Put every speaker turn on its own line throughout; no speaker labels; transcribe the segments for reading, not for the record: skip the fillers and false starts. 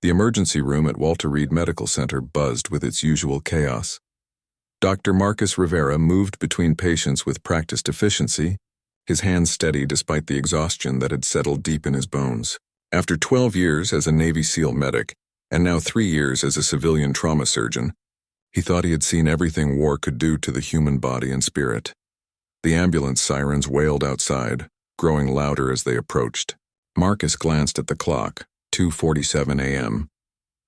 The emergency room at Walter Reed Medical Center buzzed with its usual chaos. Dr. Marcus Rivera moved between patients with practiced efficiency, his hands steady despite the exhaustion that had settled deep in his bones. After 12 years as a Navy SEAL medic, and now 3 years as a civilian trauma surgeon, he thought he had seen everything war could do to the human body and spirit. The ambulance sirens wailed outside, growing louder as they approached. Marcus glanced at the clock, 2:47 a.m.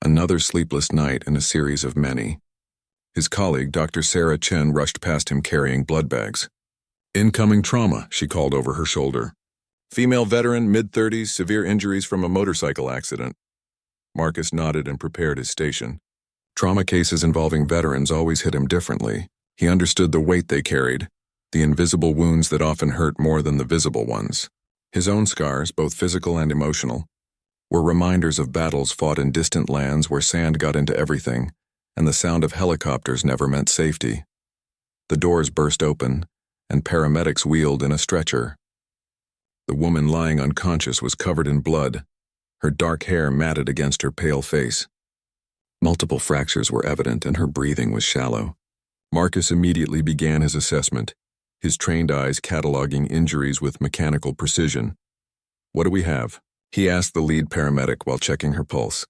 Another sleepless night in a series of many. His colleague, Dr. Sarah Chen, rushed past him carrying blood bags. "Incoming trauma," she called over her shoulder. "Female veteran, mid-30s, severe injuries from a motorcycle accident." Marcus nodded and prepared his station. Trauma cases involving veterans always hit him differently. He understood the weight they carried, the invisible wounds that often hurt more than the visible ones. His own scars, both physical and emotional, were reminders of battles fought in distant lands where sand got into everything, and the sound of helicopters never meant safety. The doors burst open, and paramedics wheeled in a stretcher. The woman lying unconscious was covered in blood, her dark hair matted against her pale face. Multiple fractures were evident, and her breathing was shallow. Marcus immediately began his assessment, his trained eyes cataloging injuries with mechanical precision. "What do we have?" he asked the lead paramedic while checking her pulse.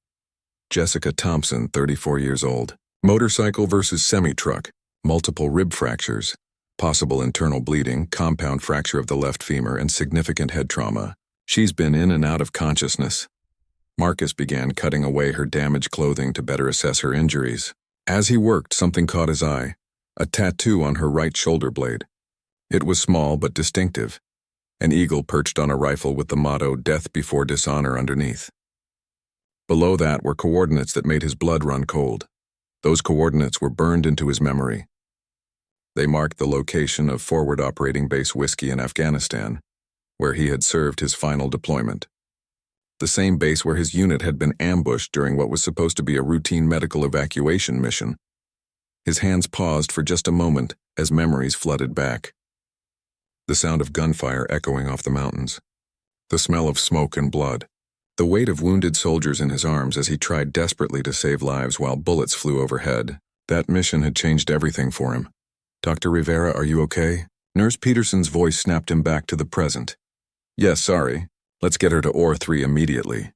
Jessica Thompson, 34 years old. Motorcycle versus semi-truck. Multiple rib fractures. Possible internal bleeding, compound fracture of the left femur, and significant head trauma. She's been in and out of consciousness. Marcus began cutting away her damaged clothing to better assess her injuries. As he worked, something caught his eye. A tattoo on her right shoulder blade. It was small but distinctive. An eagle perched on a rifle with the motto, "Death before dishonor," underneath. Below that were coordinates that made his blood run cold. Those coordinates were burned into his memory. They marked the location of Forward Operating Base Whiskey in Afghanistan, where he had served his final deployment. The same base where his unit had been ambushed during what was supposed to be a routine medical evacuation mission. His hands paused for just a moment as memories flooded back. The sound of gunfire echoing off the mountains. The smell of smoke and blood. The weight of wounded soldiers in his arms as he tried desperately to save lives while bullets flew overhead. That mission had changed everything for him. "Dr. Rivera, are you okay?" Nurse Peterson's voice snapped him back to the present. "Yes, sorry. Let's get her to OR 3 immediately."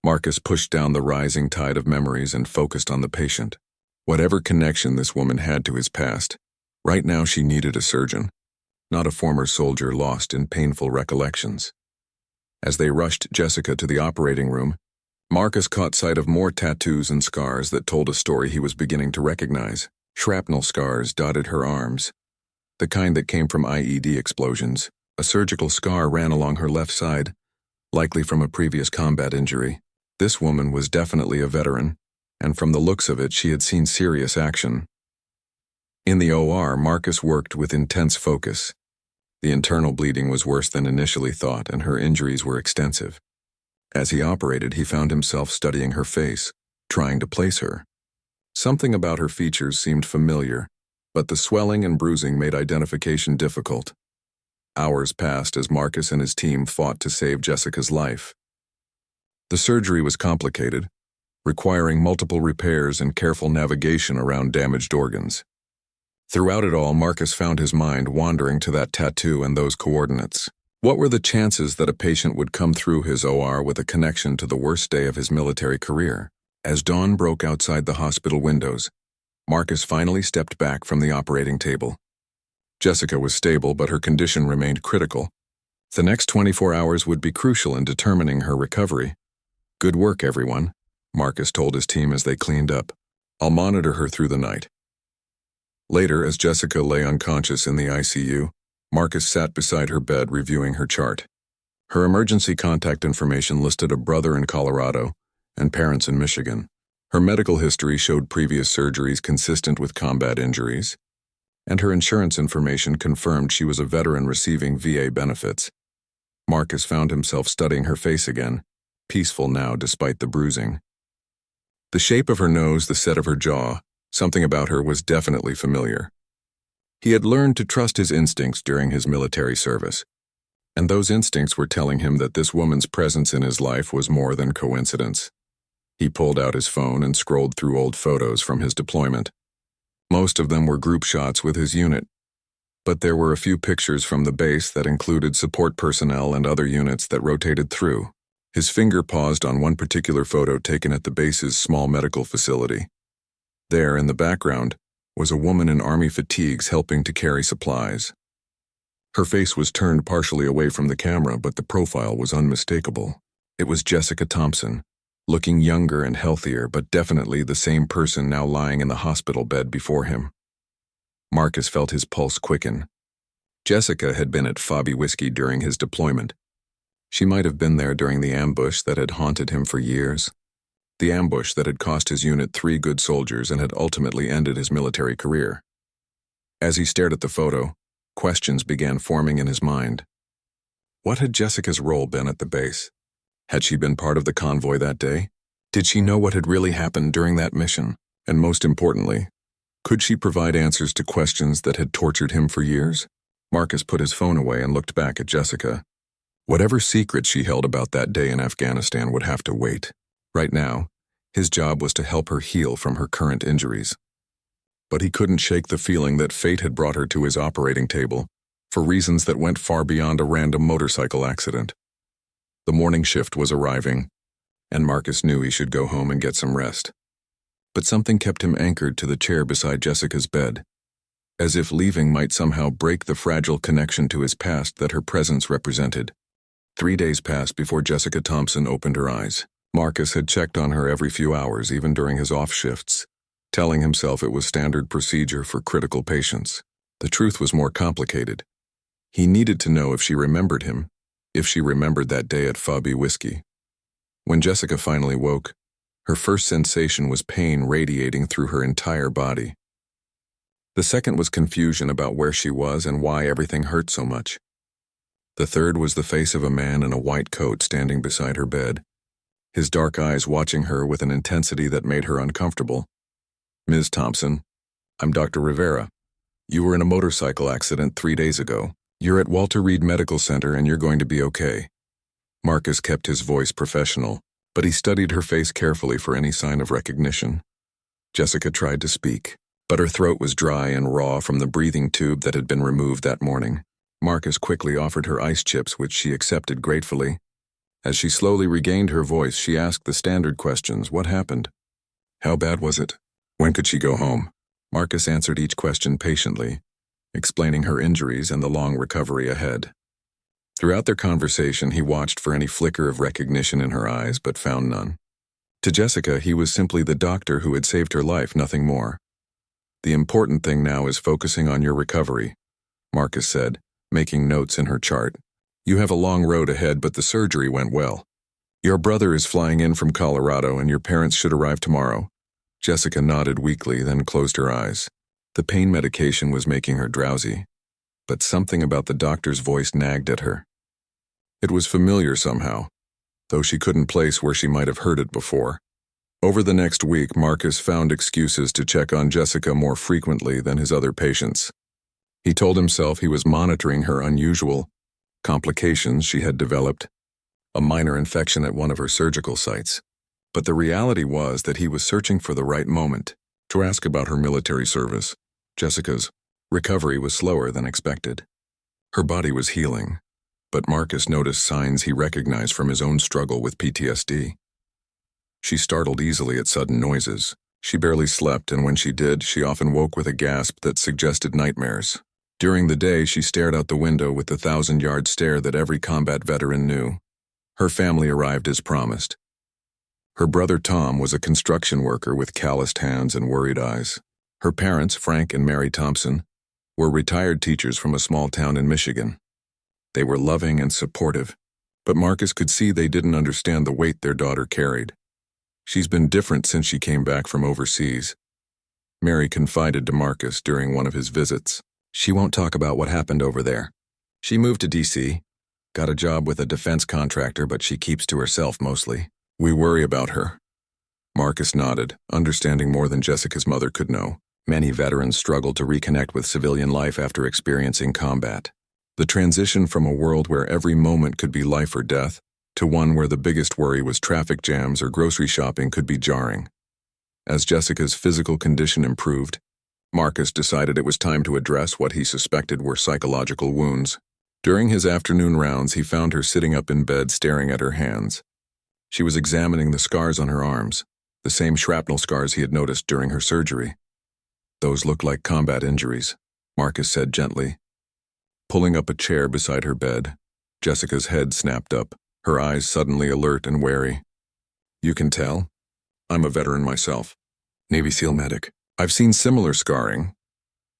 Marcus pushed down the rising tide of memories and focused on the patient. Whatever connection this woman had to his past, right now she needed a surgeon, not a former soldier lost in painful recollections. As they rushed Jessica to the operating room, Marcus caught sight of more tattoos and scars that told a story he was beginning to recognize. Shrapnel scars dotted her arms, the kind that came from IED explosions. A surgical scar ran along her left side, likely from a previous combat injury. This woman was definitely a veteran, and from the looks of it, she had seen serious action. In the OR, Marcus worked with intense focus. The internal bleeding was worse than initially thought, and her injuries were extensive. As he operated, he found himself studying her face, trying to place her. Something about her features seemed familiar, but the swelling and bruising made identification difficult. Hours passed as Marcus and his team fought to save Jessica's life. The surgery was complicated, requiring multiple repairs and careful navigation around damaged organs. Throughout it all, Marcus found his mind wandering to that tattoo and those coordinates. What were the chances that a patient would come through his OR with a connection to the worst day of his military career? As dawn broke outside the hospital windows, Marcus finally stepped back from the operating table. Jessica was stable, but her condition remained critical. The next 24 hours would be crucial in determining her recovery. "Good work, everyone," Marcus told his team as they cleaned up. "I'll monitor her through the night." Later, as Jessica lay unconscious in the ICU, Marcus sat beside her bed reviewing her chart. Her emergency contact information listed a brother in Colorado and parents in Michigan. Her medical history showed previous surgeries consistent with combat injuries, and her insurance information confirmed she was a veteran receiving VA benefits. Marcus found himself studying her face again, peaceful now despite the bruising. The shape of her nose, the set of her jaw, something about her was definitely familiar. He had learned to trust his instincts during his military service, and those instincts were telling him that this woman's presence in his life was more than coincidence. He pulled out his phone and scrolled through old photos from his deployment. Most of them were group shots with his unit, but there were a few pictures from the base that included support personnel and other units that rotated through. His finger paused on one particular photo taken at the base's small medical facility. There, in the background, was a woman in army fatigues helping to carry supplies. Her face was turned partially away from the camera, but the profile was unmistakable. It was Jessica Thompson, looking younger and healthier, but definitely the same person now lying in the hospital bed before him. Marcus felt his pulse quicken. Jessica had been at Fabi Whiskey during his deployment. She might have been there during the ambush that had haunted him for years. The ambush that had cost his unit 3 good soldiers and had ultimately ended his military career. As he stared at the photo, questions began forming in his mind. What had Jessica's role been at the base? Had she been part of the convoy that day? Did she know what had really happened during that mission? And most importantly, could she provide answers to questions that had tortured him for years? Marcus put his phone away and looked back at Jessica. Whatever secret she held about that day in Afghanistan would have to wait. Right now, his job was to help her heal from her current injuries. But he couldn't shake the feeling that fate had brought her to his operating table for reasons that went far beyond a random motorcycle accident. The morning shift was arriving, and Marcus knew he should go home and get some rest. But something kept him anchored to the chair beside Jessica's bed, as if leaving might somehow break the fragile connection to his past that her presence represented. 3 days passed before Jessica Thompson opened her eyes. Marcus had checked on her every few hours, even during his off shifts, telling himself it was standard procedure for critical patients. The truth was more complicated. He needed to know if she remembered him, if she remembered that day at Fabi Whiskey. When Jessica finally woke, her first sensation was pain radiating through her entire body. The second was confusion about where she was and why everything hurt so much. The third was the face of a man in a white coat standing beside her bed, his dark eyes watching her with an intensity that made her uncomfortable. "Ms. Thompson, I'm Dr. Rivera. You were in a motorcycle accident 3 days ago. You're at Walter Reed Medical Center and you're going to be okay." Marcus kept his voice professional, but he studied her face carefully for any sign of recognition. Jessica tried to speak, but her throat was dry and raw from the breathing tube that had been removed that morning. Marcus quickly offered her ice chips, which she accepted gratefully. As she slowly regained her voice, she asked the standard questions. What happened? How bad was it? When could she go home? Marcus answered each question patiently, explaining her injuries and the long recovery ahead. Throughout their conversation, he watched for any flicker of recognition in her eyes, but found none. To Jessica, he was simply the doctor who had saved her life, nothing more. "The important thing now is focusing on your recovery," Marcus said, making notes in her chart. "You have a long road ahead, but the surgery went well. Your brother is flying in from Colorado and your parents should arrive tomorrow." Jessica nodded weakly, then closed her eyes. The pain medication was making her drowsy, but something about the doctor's voice nagged at her. It was familiar somehow, though she couldn't place where she might have heard it before. Over the next week, Marcus found excuses to check on Jessica more frequently than his other patients. He told himself he was monitoring her unusual complications she had developed, a minor infection at one of her surgical sites. But the reality was that he was searching for the right moment to ask about her military service. Jessica's recovery was slower than expected. Her body was healing, but Marcus noticed signs he recognized from his own struggle with PTSD. She startled easily at sudden noises. She barely slept, and when she did, she often woke with a gasp that suggested nightmares. During the day, she stared out the window with the 1,000-yard stare that every combat veteran knew. Her family arrived as promised. Her brother Tom was a construction worker with calloused hands and worried eyes. Her parents, Frank and Mary Thompson, were retired teachers from a small town in Michigan. They were loving and supportive, but Marcus could see they didn't understand the weight their daughter carried. "She's been different since she came back from overseas," Mary confided to Marcus during one of his visits. "She won't talk about what happened over there. She moved to D.C., got a job with a defense contractor, but she keeps to herself mostly. We worry about her." Marcus nodded, understanding more than Jessica's mother could know. Many veterans struggle to reconnect with civilian life after experiencing combat. The transition from a world where every moment could be life or death to one where the biggest worry was traffic jams or grocery shopping could be jarring. As Jessica's physical condition improved, Marcus decided it was time to address what he suspected were psychological wounds. During his afternoon rounds, he found her sitting up in bed staring at her hands. She was examining the scars on her arms, the same shrapnel scars he had noticed during her surgery. "Those look like combat injuries," Marcus said gently. Pulling up a chair beside her bed, Jessica's head snapped up, her eyes suddenly alert and wary. "You can tell? I'm a veteran myself. Navy SEAL medic. I've seen similar scarring."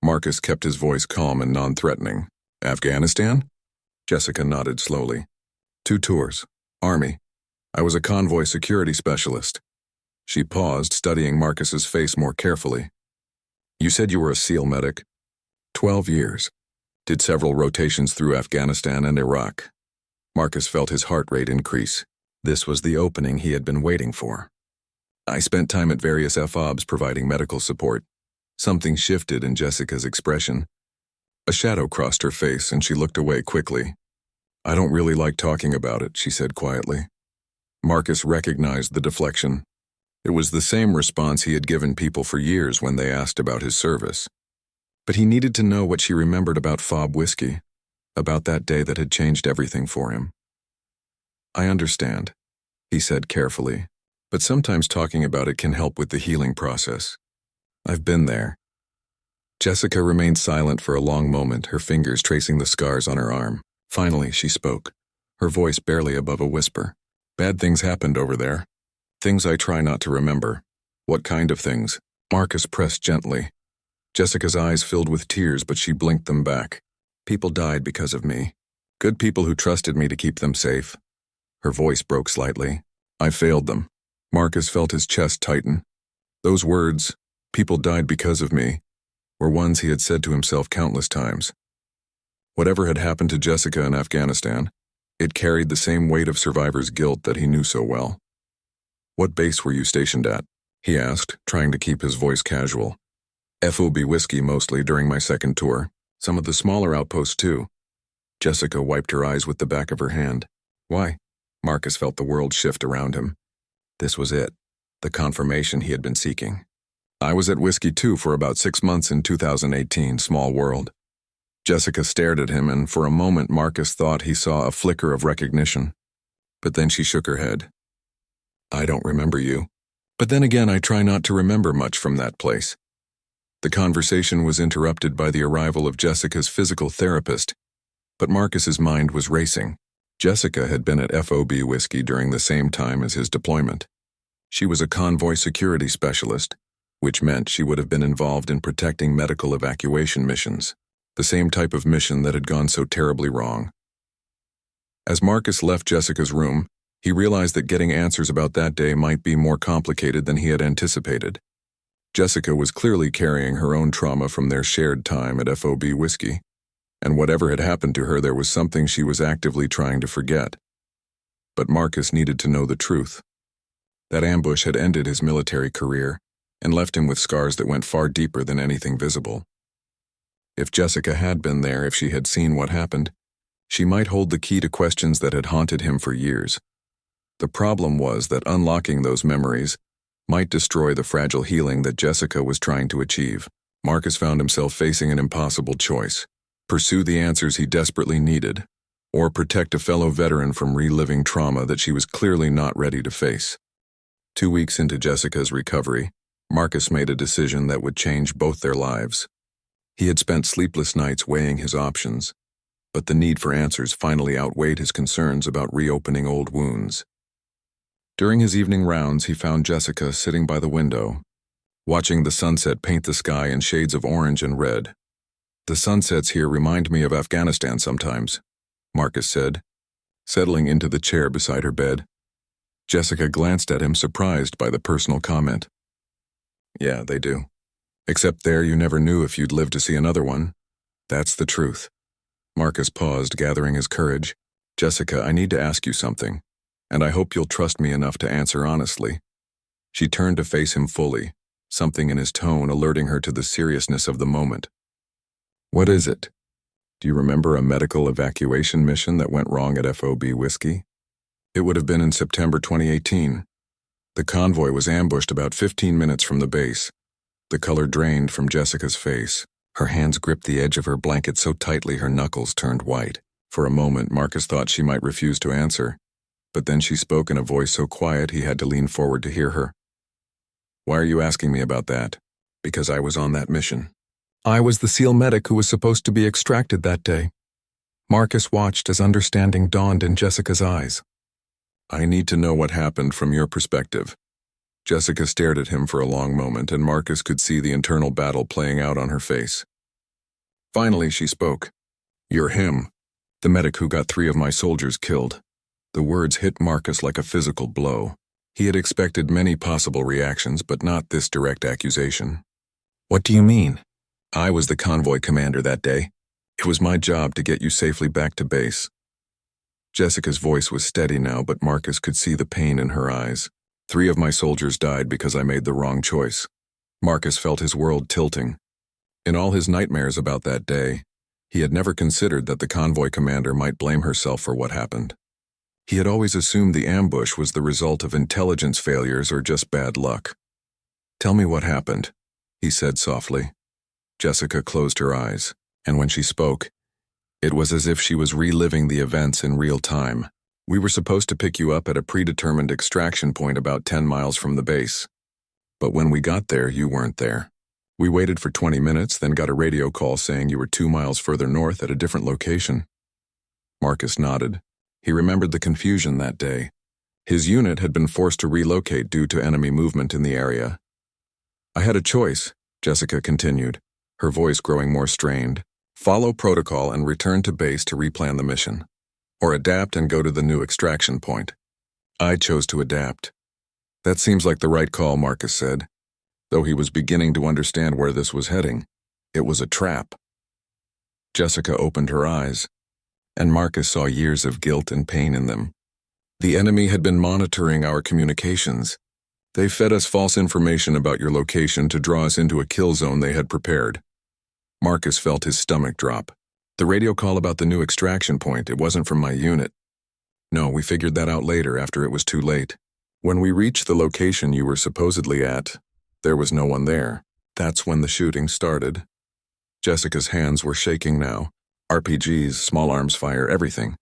Marcus kept his voice calm and non-threatening. "Afghanistan?" Jessica nodded slowly. "2 tours. Army. I was a convoy security specialist." She paused, studying Marcus's face more carefully. "You said you were a SEAL medic?" 12 years. Did several rotations through Afghanistan and Iraq." Marcus felt his heart rate increase. This was the opening he had been waiting for. "I spent time at various FOBs providing medical support." Something shifted in Jessica's expression. A shadow crossed her face and she looked away quickly. "I don't really like talking about it," she said quietly. Marcus recognized the deflection. It was the same response he had given people for years when they asked about his service. But he needed to know what she remembered about FOB whiskey, about that day that had changed everything for him. "I understand," he said carefully, "but sometimes talking about it can help with the healing process. I've been there." Jessica remained silent for a long moment, her fingers tracing the scars on her arm. Finally, she spoke, her voice barely above a whisper. "Bad things happened over there. Things I try not to remember." "What kind of things?" Marcus pressed gently. Jessica's eyes filled with tears, but she blinked them back. "People died because of me. Good people who trusted me to keep them safe." Her voice broke slightly. "I failed them." Marcus felt his chest tighten. Those words, "people died because of me," were ones he had said to himself countless times. Whatever had happened to Jessica in Afghanistan, it carried the same weight of survivor's guilt that he knew so well. "What base were you stationed at?" he asked, trying to keep his voice casual. "FOB whiskey mostly during my second tour. Some of the smaller outposts too." Jessica wiped her eyes with the back of her hand. "Why?" Marcus felt the world shift around him. This was it, the confirmation he had been seeking. "I was at whiskey too for about 6 months in 2018, small world." Jessica stared at him, and for a moment Marcus thought he saw a flicker of recognition. But then she shook her head. "I don't remember you. But then again, I try not to remember much from that place." The conversation was interrupted by the arrival of Jessica's physical therapist, but Marcus's mind was racing. Jessica had been at FOB whiskey during the same time as his deployment. She was a convoy security specialist, which meant she would have been involved in protecting medical evacuation missions, the same type of mission that had gone so terribly wrong. As Marcus left Jessica's room, he realized that getting answers about that day might be more complicated than he had anticipated. Jessica was clearly carrying her own trauma from their shared time at FOB whiskey, and whatever had happened to her, there was something she was actively trying to forget. But Marcus needed to know the truth. That ambush had ended his military career and left him with scars that went far deeper than anything visible. If Jessica had been there, if she had seen what happened, she might hold the key to questions that had haunted him for years. The problem was that unlocking those memories might destroy the fragile healing that Jessica was trying to achieve. Marcus found himself facing an impossible choice: pursue the answers he desperately needed, or protect a fellow veteran from reliving trauma that she was clearly not ready to face. 2 weeks into Jessica's recovery, Marcus made a decision that would change both their lives. He had spent sleepless nights weighing his options, but the need for answers finally outweighed his concerns about reopening old wounds. During his evening rounds, he found Jessica sitting by the window, watching the sunset paint the sky in shades of orange and red. "The sunsets here remind me of Afghanistan sometimes," Marcus said, settling into the chair beside her bed. Jessica glanced at him, surprised by the personal comment. "Yeah, they do. Except there you never knew if you'd live to see another one. That's the truth." Marcus paused, gathering his courage. "Jessica, I need to ask you something, and I hope you'll trust me enough to answer honestly." She turned to face him fully, something in his tone alerting her to the seriousness of the moment. "What is it? Do you remember a medical evacuation mission that went wrong at FOB whiskey?" It would have been in September 2018. The convoy was ambushed about 15 minutes from the base. The color drained from Jessica's face. Her hands gripped the edge of her blanket so tightly her knuckles turned white. For a moment, Marcus thought she might refuse to answer, but then she spoke in a voice so quiet he had to lean forward to hear her. "Why are you asking me about that?" "Because I was on that mission. I was the SEAL medic who was supposed to be extracted that day." Marcus watched as understanding dawned in Jessica's eyes. "I need to know what happened from your perspective." Jessica stared at him for a long moment, and Marcus could see the internal battle playing out on her face. Finally, she spoke. "You're him, the medic who got 3 of my soldiers killed." The words hit Marcus like a physical blow. He had expected many possible reactions, but not this direct accusation. "What do you mean?" "I was the convoy commander that day. It was my job to get you safely back to base." Jessica's voice was steady now, but Marcus could see the pain in her eyes. 3 of my soldiers died because I made the wrong choice." Marcus felt his world tilting. In all his nightmares about that day, he had never considered that the convoy commander might blame herself for what happened. He had always assumed the ambush was the result of intelligence failures or just bad luck. "Tell me what happened," he said softly. Jessica closed her eyes, and when she spoke, it was as if she was reliving the events in real time. "We were supposed to pick you up at a predetermined extraction point about 10 miles from the base. But when we got there, you weren't there. We waited for 20 minutes, then got a radio call saying you were 2 miles further north at a different location." Marcus nodded. He remembered the confusion that day. His unit had been forced to relocate due to enemy movement in the area. "I had a choice," Jessica continued, her voice growing more strained. "Follow protocol and return to base to replan the mission, or adapt and go to the new extraction point. I chose to adapt." "That seems like the right call," Marcus said, though he was beginning to understand where this was heading. It was a trap. Jessica opened her eyes, and Marcus saw years of guilt and pain in them. "The enemy had been monitoring our communications. They fed us false information about your location to draw us into a kill zone they had prepared." Marcus felt his stomach drop. "The radio call about the new extraction point, it wasn't from my unit." "No, we figured that out later after it was too late. When we reached the location you were supposedly at, there was no one there. That's when the shooting started." Jessica's hands were shaking now. RPGs, small arms fire, everything.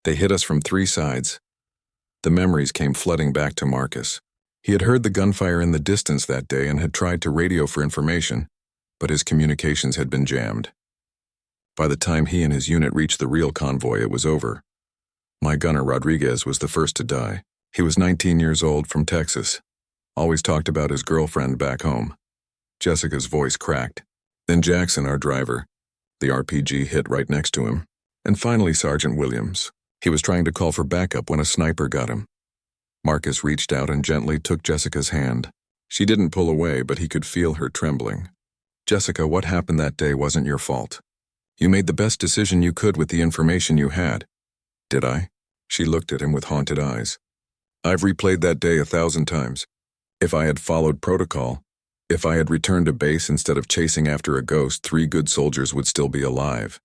They hit us from 3 sides. The memories came flooding back to Marcus. He had heard the gunfire in the distance that day and had tried to radio for information, but his communications had been jammed. By the time he and his unit reached the real convoy, it was over. My gunner, Rodriguez, was the first to die. He was 19 years old, from Texas. Always talked about his girlfriend back home. Jessica's voice cracked. Then Jackson, our driver. The RPG hit right next to him. And finally Sergeant Williams. He was trying to call for backup when a sniper got him. Marcus reached out and gently took Jessica's hand. She didn't pull away, but he could feel her trembling. "Jessica, what happened that day wasn't your fault. You made the best decision you could with the information you had." "Did I?" She looked at him with haunted eyes. "I've replayed that day 1,000 times. If I had followed protocol, if I had returned to base instead of chasing after a ghost, 3 good soldiers would still be alive.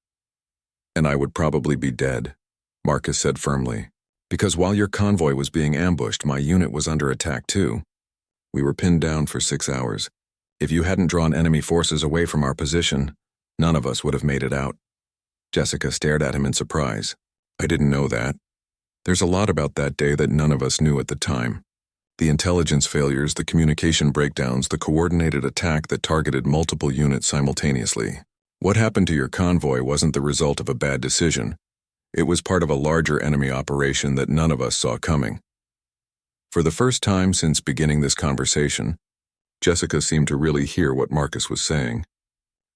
And I would probably be dead," Marcus said firmly. "Because while your convoy was being ambushed, my unit was under attack too. We were pinned down for 6 hours. If you hadn't drawn enemy forces away from our position, none of us would have made it out." Jessica stared at him in surprise. "I didn't know that. There's a lot about that day that none of us knew at the time. The intelligence failures, the communication breakdowns, the coordinated attack that targeted multiple units simultaneously. What happened to your convoy wasn't the result of a bad decision. It was part of a larger enemy operation that none of us saw coming." For the first time since beginning this conversation, Jessica seemed to really hear what Marcus was saying.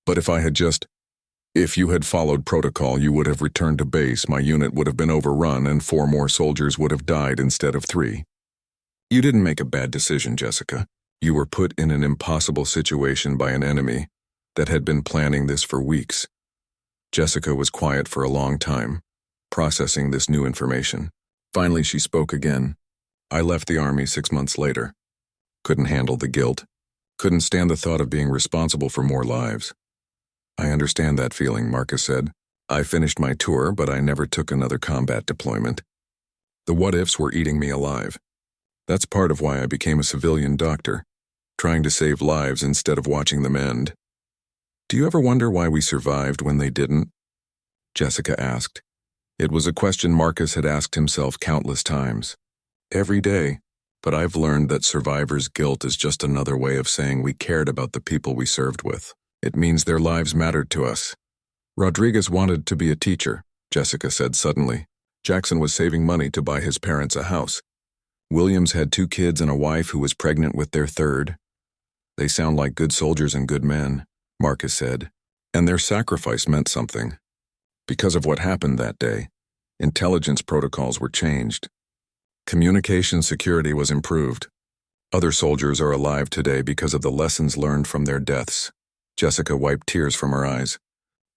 "But if you had followed protocol, you would have returned to base, my unit would have been overrun, and 4 more soldiers would have died instead of 3. You didn't make a bad decision, Jessica. You were put in an impossible situation by an enemy that had been planning this for weeks." Jessica was quiet for a long time, processing this new information. Finally, she spoke again. "I left the army 6 months later. Couldn't handle the guilt. Couldn't stand the thought of being responsible for more lives." "I understand that feeling," Marcus said. "I finished my tour, but I never took another combat deployment." The what-ifs were eating me alive. That's part of why I became a civilian doctor, trying to save lives instead of watching them end. Do you ever wonder why we survived when they didn't? Jessica asked. It was a question Marcus had asked himself countless times. Every day, but I've learned that survivor's guilt is just another way of saying we cared about the people we served with. It means their lives mattered to us. Rodriguez wanted to be a teacher, Jessica said suddenly. Jackson was saving money to buy his parents a house. Williams had 2 kids and a wife who was pregnant with their third. They sound like good soldiers and good men, Marcus said, and their sacrifice meant something. Because of what happened that day, intelligence protocols were changed. Communication security was improved. Other soldiers are alive today because of the lessons learned from their deaths. Jessica wiped tears from her eyes.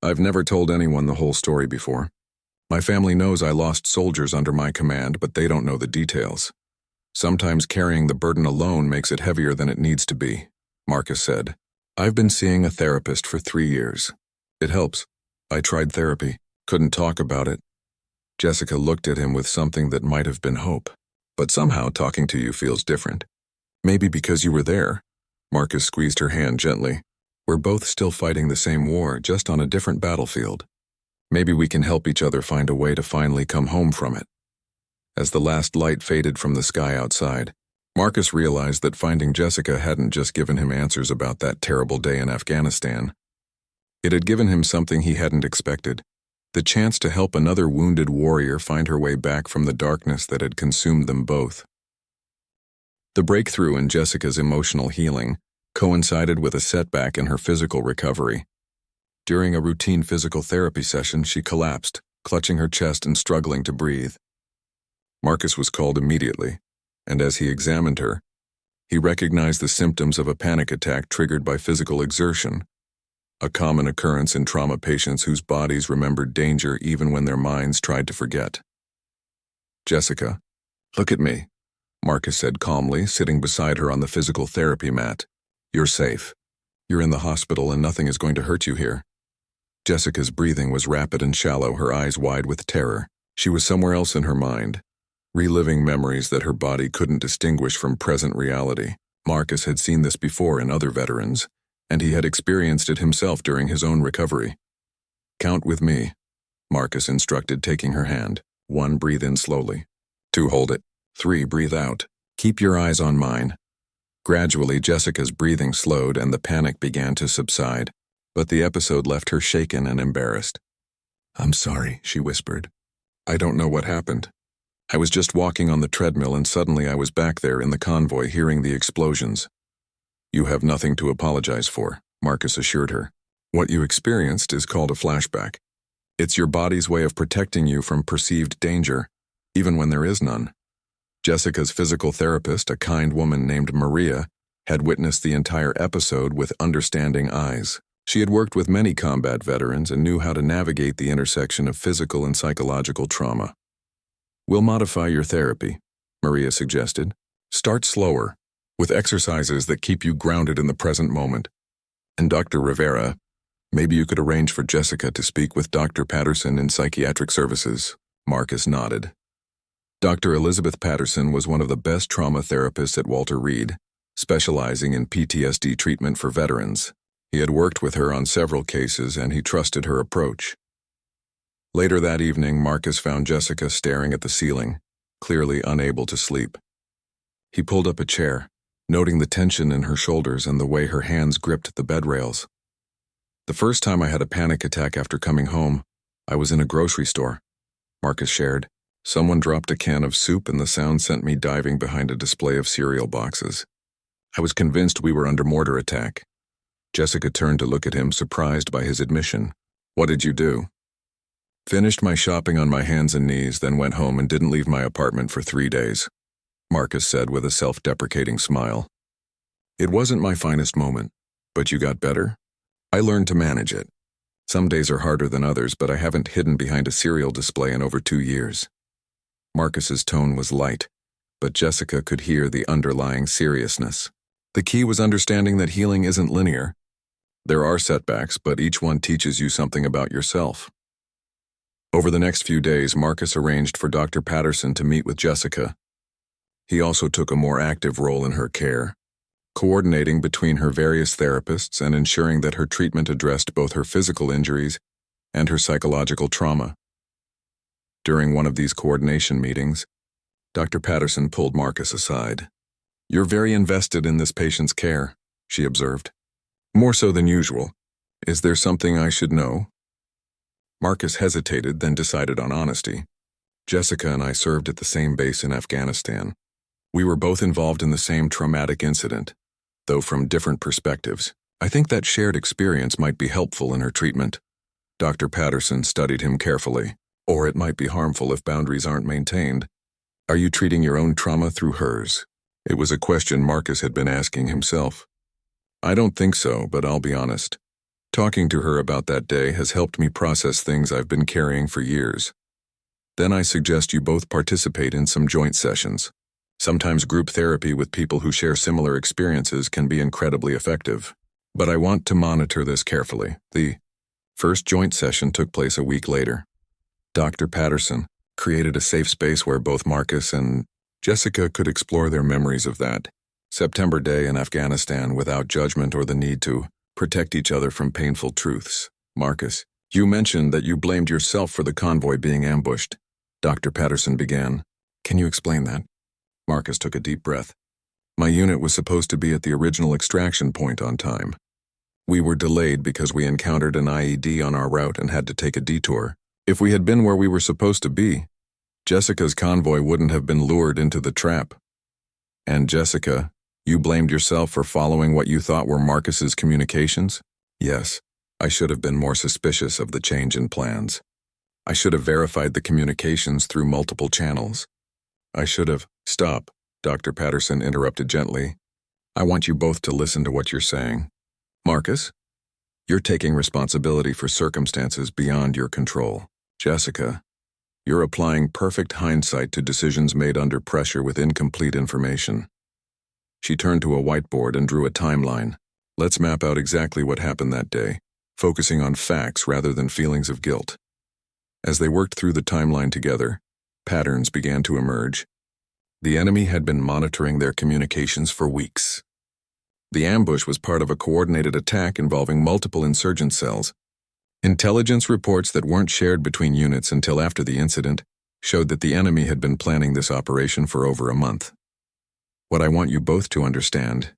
I've never told anyone the whole story before. My family knows I lost soldiers under my command, but they don't know the details. Sometimes carrying the burden alone makes it heavier than it needs to be, Marcus said. I've been seeing a therapist for 3 years. It helps. I tried therapy, couldn't talk about it. Jessica looked at him with something that might have been hope. But somehow talking to you feels different. Maybe because you were there. Marcus squeezed her hand gently. We're both still fighting the same war, just on a different battlefield. Maybe we can help each other find a way to finally come home from it. As the last light faded from the sky outside, Marcus realized that finding Jessica hadn't just given him answers about that terrible day in Afghanistan. It had given him something he hadn't expected, the chance to help another wounded warrior find her way back from the darkness that had consumed them both. The breakthrough in Jessica's emotional healing coincided with a setback in her physical recovery. During a routine physical therapy session, she collapsed, clutching her chest and struggling to breathe. Marcus was called immediately, and as he examined her, he recognized the symptoms of a panic attack triggered by physical exertion, a common occurrence in trauma patients whose bodies remembered danger even when their minds tried to forget. Jessica, look at me, Marcus said calmly, sitting beside her on the physical therapy mat. You're safe. You're in the hospital and nothing is going to hurt you here. Jessica's breathing was rapid and shallow, her eyes wide with terror. She was somewhere else in her mind, reliving memories that her body couldn't distinguish from present reality. Marcus had seen this before in other veterans, and he had experienced it himself during his own recovery. Count with me, Marcus instructed, taking her hand. 1, breathe in slowly. 2, hold it. 3, breathe out. Keep your eyes on mine. Gradually, Jessica's breathing slowed and the panic began to subside, but the episode left her shaken and embarrassed. I'm sorry, she whispered. I don't know what happened. I was just walking on the treadmill and suddenly I was back there in the convoy hearing the explosions. You have nothing to apologize for, Marcus assured her. What you experienced is called a flashback. It's your body's way of protecting you from perceived danger, even when there is none. Jessica's physical therapist, a kind woman named Maria, had witnessed the entire episode with understanding eyes. She had worked with many combat veterans and knew how to navigate the intersection of physical and psychological trauma. We'll modify your therapy, Maria suggested. Start slower, with exercises that keep you grounded in the present moment. And Dr. Rivera, maybe you could arrange for Jessica to speak with Dr. Patterson in psychiatric services. Marcus nodded. Dr. Elizabeth Patterson was one of the best trauma therapists at Walter Reed, specializing in PTSD treatment for veterans. He had worked with her on several cases and he trusted her approach. Later that evening, Marcus found Jessica staring at the ceiling, clearly unable to sleep. He pulled up a chair, noting the tension in her shoulders and the way her hands gripped the bed rails. The first time I had a panic attack after coming home, I was in a grocery store, Marcus shared. Someone dropped a can of soup and the sound sent me diving behind a display of cereal boxes. I was convinced we were under mortar attack. Jessica turned to look at him, surprised by his admission. What did you do? Finished my shopping on my hands and knees, then went home and didn't leave my apartment for 3 days, Marcus said with a self-deprecating smile. It wasn't my finest moment, but you got better? I learned to manage it. Some days are harder than others, but I haven't hidden behind a cereal display in over 2 years. Marcus's tone was light, but Jessica could hear the underlying seriousness. The key was understanding that healing isn't linear. There are setbacks, but each one teaches you something about yourself. Over the next few days, Marcus arranged for Dr. Patterson to meet with Jessica. He also took a more active role in her care, coordinating between her various therapists and ensuring that her treatment addressed both her physical injuries and her psychological trauma. During one of these coordination meetings, Dr. Patterson pulled Marcus aside. "You're very invested in this patient's care," she observed. "More so than usual. Is there something I should know?" Marcus hesitated, then decided on honesty. "Jessica and I served at the same base in Afghanistan. We were both involved in the same traumatic incident, though from different perspectives. I think that shared experience might be helpful in her treatment." Dr. Patterson studied him carefully. "Or it might be harmful if boundaries aren't maintained. Are you treating your own trauma through hers?" It was a question Marcus had been asking himself. "I don't think so, but I'll be honest. Talking to her about that day has helped me process things I've been carrying for years. Then I suggest you both participate in some joint sessions. Sometimes group therapy with people who share similar experiences can be incredibly effective. But I want to monitor this carefully." The first joint session took place a week later. Dr. Patterson created a safe space where both Marcus and Jessica could explore their memories of that September day in Afghanistan without judgment or the need to protect each other from painful truths. "Marcus, you mentioned that you blamed yourself for the convoy being ambushed," Dr. Patterson began. "Can you explain that?" Marcus took a deep breath. "My unit was supposed to be at the original extraction point on time. We were delayed because we encountered an IED on our route and had to take a detour. If we had been where we were supposed to be, Jessica's convoy wouldn't have been lured into the trap. And Jessica, you blamed yourself for following what you thought were Marcus's communications?" "Yes, I should have been more suspicious of the change in plans. I should have verified the communications through multiple channels. I should have—" "Stop," Dr. Patterson interrupted gently. "I want you both to listen to what you're saying. Marcus, you're taking responsibility for circumstances beyond your control. Jessica, you're applying perfect hindsight to decisions made under pressure with incomplete information." She turned to a whiteboard and drew a timeline. "Let's map out exactly what happened that day, focusing on facts rather than feelings of guilt." As they worked through the timeline together, patterns began to emerge. The enemy had been monitoring their communications for weeks. The ambush was part of a coordinated attack involving multiple insurgent cells. Intelligence reports that weren't shared between units until after the incident showed that the enemy had been planning this operation for over a month. "What I want you both to understand,"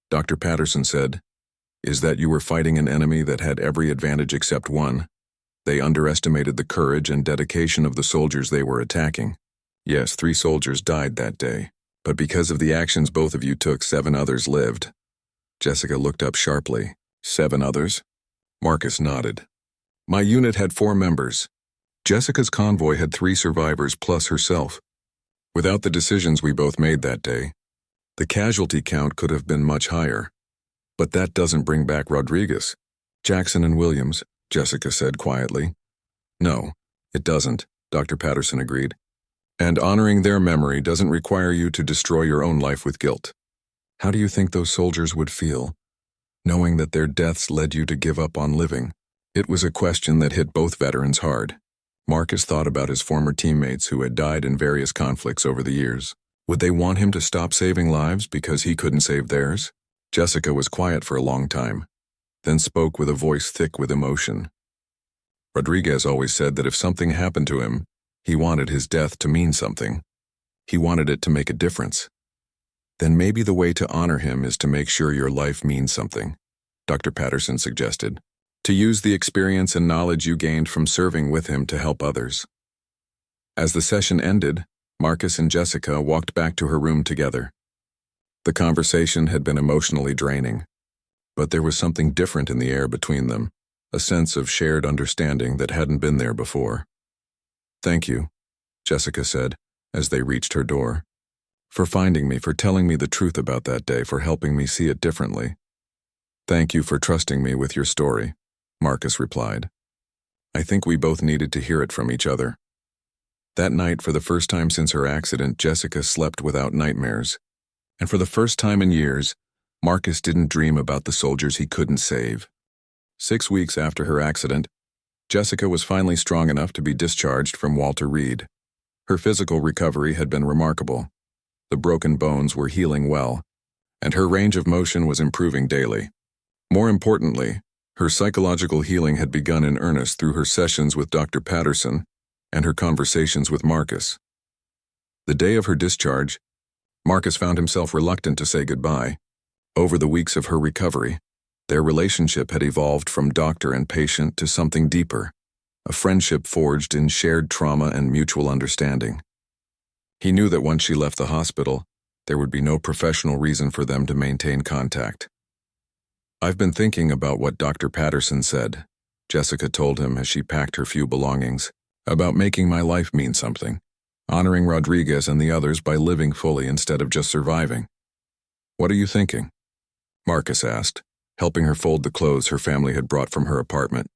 Dr. Patterson said, "is that you were fighting an enemy that had every advantage except one. They underestimated the courage and dedication of the soldiers they were attacking. Yes, 3 soldiers died that day, but because of the actions both of you took, 7 others lived." Jessica looked up sharply. "7 others?" Marcus nodded. "My unit had 4 members. Jessica's convoy had 3 survivors plus herself. Without the decisions we both made that day, the casualty count could have been much higher. But that doesn't bring back Rodriguez, Jackson, and Williams," Jessica said quietly. "No, it doesn't," Dr. Patterson agreed. "And honoring their memory doesn't require you to destroy your own life with guilt. How do you think those soldiers would feel, knowing that their deaths led you to give up on living?" It was a question that hit both veterans hard. Marcus thought about his former teammates who had died in various conflicts over the years. Would they want him to stop saving lives because he couldn't save theirs? Jessica was quiet for a long time, then spoke with a voice thick with emotion. "Rodriguez always said that if something happened to him, he wanted his death to mean something. He wanted it to make a difference. Then maybe the way to honor him is to make sure your life means something," Dr. Patterson suggested. "To use the experience and knowledge you gained from serving with him to help others." As the session ended, Marcus and Jessica walked back to her room together. The conversation had been emotionally draining, but there was something different in the air between them, a sense of shared understanding that hadn't been there before. "Thank you," Jessica said, as they reached her door. "For finding me, for telling me the truth about that day, for helping me see it differently." "Thank you for trusting me with your story," Marcus replied. "I think we both needed to hear it from each other." That night, for the first time since her accident, Jessica slept without nightmares. And for the first time in years, Marcus didn't dream about the soldiers he couldn't save. 6 weeks after her accident, Jessica was finally strong enough to be discharged from Walter Reed. Her physical recovery had been remarkable. The broken bones were healing well, and her range of motion was improving daily. More importantly, her psychological healing had begun in earnest through her sessions with Dr. Patterson and her conversations with Marcus. The day of her discharge, Marcus found himself reluctant to say goodbye. Over the weeks of her recovery, their relationship had evolved from doctor and patient to something deeper, a friendship forged in shared trauma and mutual understanding. He knew that once she left the hospital, there would be no professional reason for them to maintain contact. "I've been thinking about what Dr. Patterson said," Jessica told him as she packed her few belongings, "about making my life mean something, honoring Rodriguez and the others by living fully instead of just surviving." "What are you thinking?" Marcus asked, helping her fold the clothes her family had brought from her apartment.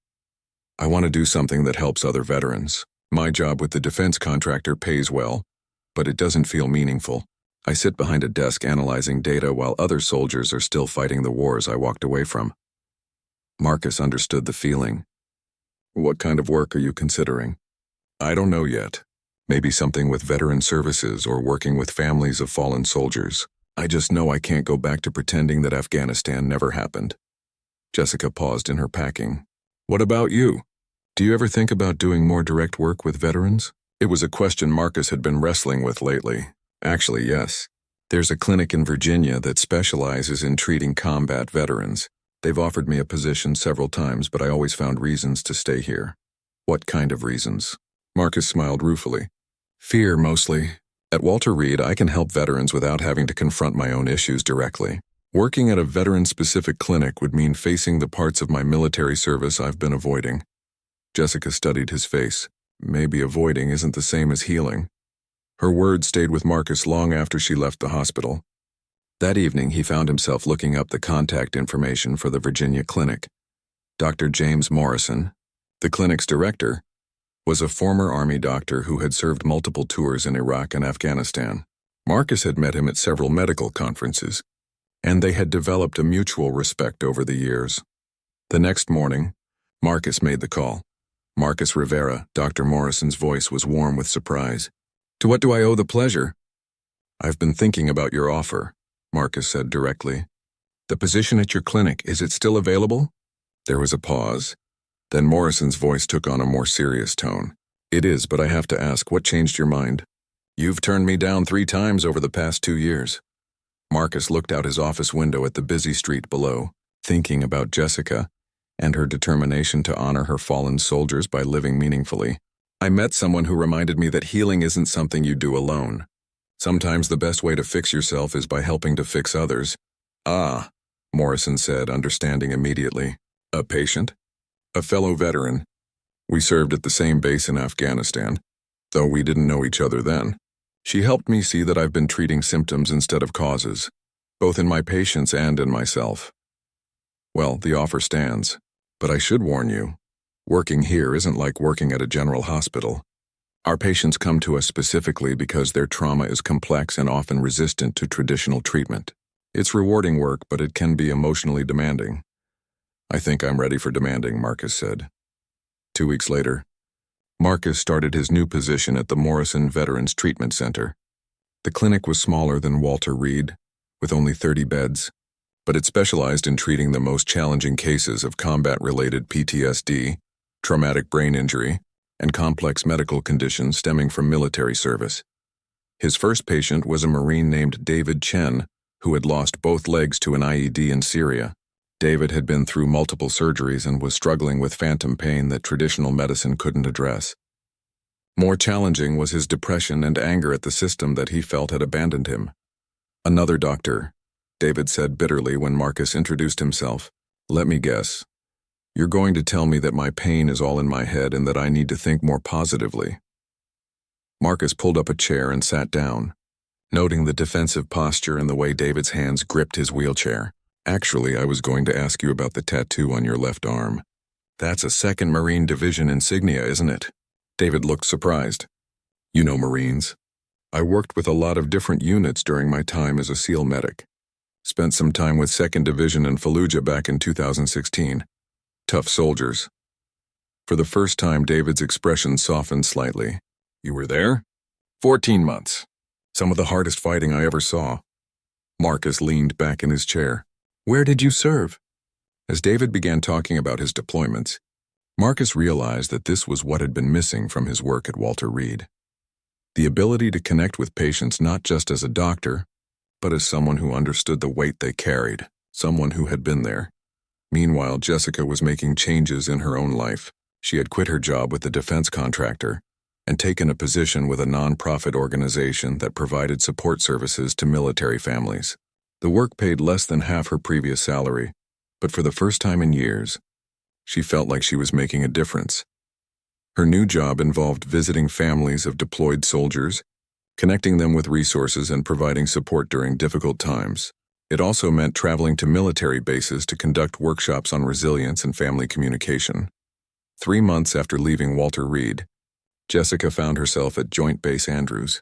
"I want to do something that helps other veterans. My job with the defense contractor pays well, but it doesn't feel meaningful. I sit behind a desk analyzing data while other soldiers are still fighting the wars I walked away from." Marcus understood the feeling. "What kind of work are you considering?" "I don't know yet. Maybe something with veteran services or working with families of fallen soldiers. I just know I can't go back to pretending that Afghanistan never happened." Jessica paused in her packing. "What about you? Do you ever think about doing more direct work with veterans?" It was a question Marcus had been wrestling with lately. "Actually, yes. There's a clinic in Virginia that specializes in treating combat veterans. They've offered me a position several times, but I always found reasons to stay here." "What kind of reasons?" Marcus smiled ruefully. "Fear, mostly. At Walter Reed, I can help veterans without having to confront my own issues directly. Working at a veteran-specific clinic would mean facing the parts of my military service I've been avoiding." Jessica studied his face. Maybe avoiding isn't the same as healing. Her words stayed with Marcus long after she left the hospital. That evening, he found himself looking up the contact information for the Virginia clinic. Dr. James Morrison, the clinic's director, was a former Army doctor who had served multiple tours in Iraq and Afghanistan. Marcus had met him at several medical conferences, and they had developed a mutual respect over the years. The next morning, Marcus made the call. Marcus Rivera, Dr. Morrison's voice was warm with surprise. "To what do I owe the pleasure?" "I've been thinking about your offer," Marcus said directly. "The position at your clinic, is it still available?" There was a pause. Then Morrison's voice took on a more serious tone. "It is, but I have to ask, what changed your mind? You've turned me down 3 times over the past 2 years." Marcus looked out his office window at the busy street below, thinking about Jessica and her determination to honor her fallen soldiers by living meaningfully. "I met someone who reminded me that healing isn't something you do alone. Sometimes the best way to fix yourself is by helping to fix others." "Ah," Morrison said, understanding immediately. "A patient?" "A fellow veteran. We served at the same base in Afghanistan, though we didn't know each other then. She helped me see that I've been treating symptoms instead of causes, both in my patients and in myself." "Well, the offer stands, but I should warn you, working here isn't like working at a general hospital. Our patients come to us specifically because their trauma is complex and often resistant to traditional treatment. It's rewarding work, but it can be emotionally demanding." "I think I'm ready for demanding," Marcus said. 2 weeks later, Marcus started his new position at the Morrison Veterans Treatment Center. The clinic was smaller than Walter Reed, with only 30 beds, but it specialized in treating the most challenging cases of combat-related PTSD, traumatic brain injury, and complex medical conditions stemming from military service. His first patient was a Marine named David Chen, who had lost both legs to an IED in Syria. David had been through multiple surgeries and was struggling with phantom pain that traditional medicine couldn't address. More challenging was his depression and anger at the system that he felt had abandoned him. "Another doctor," David said bitterly when Marcus introduced himself. "Let me guess. You're going to tell me that my pain is all in my head and that I need to think more positively." Marcus pulled up a chair and sat down, noting the defensive posture and the way David's hands gripped his wheelchair. "Actually, I was going to ask you about the tattoo on your left arm. That's a 2nd Marine Division insignia, isn't it?" David looked surprised. "You know Marines. I worked with a lot of different units during my time as a SEAL medic. Spent some time with 2nd Division in Fallujah back in 2016. Tough soldiers." For the first time, David's expression softened slightly. You were there? 14 months. Some of the hardest fighting I ever saw. Marcus leaned back in his chair. Where did you serve? As David began talking about his deployments, Marcus realized that this was what had been missing from his work at Walter Reed. The ability to connect with patients not just as a doctor, but as someone who understood the weight they carried, someone who had been there. Meanwhile, Jessica was making changes in her own life. She had quit her job with the defense contractor and taken a position with a non-profit organization that provided support services to military families. The work paid less than half her previous salary, but for the first time in years, she felt like she was making a difference. Her new job involved visiting families of deployed soldiers, connecting them with resources and providing support during difficult times. It also meant traveling to military bases to conduct workshops on resilience and family communication. 3 months after leaving Walter Reed, Jessica found herself at Joint Base Andrews,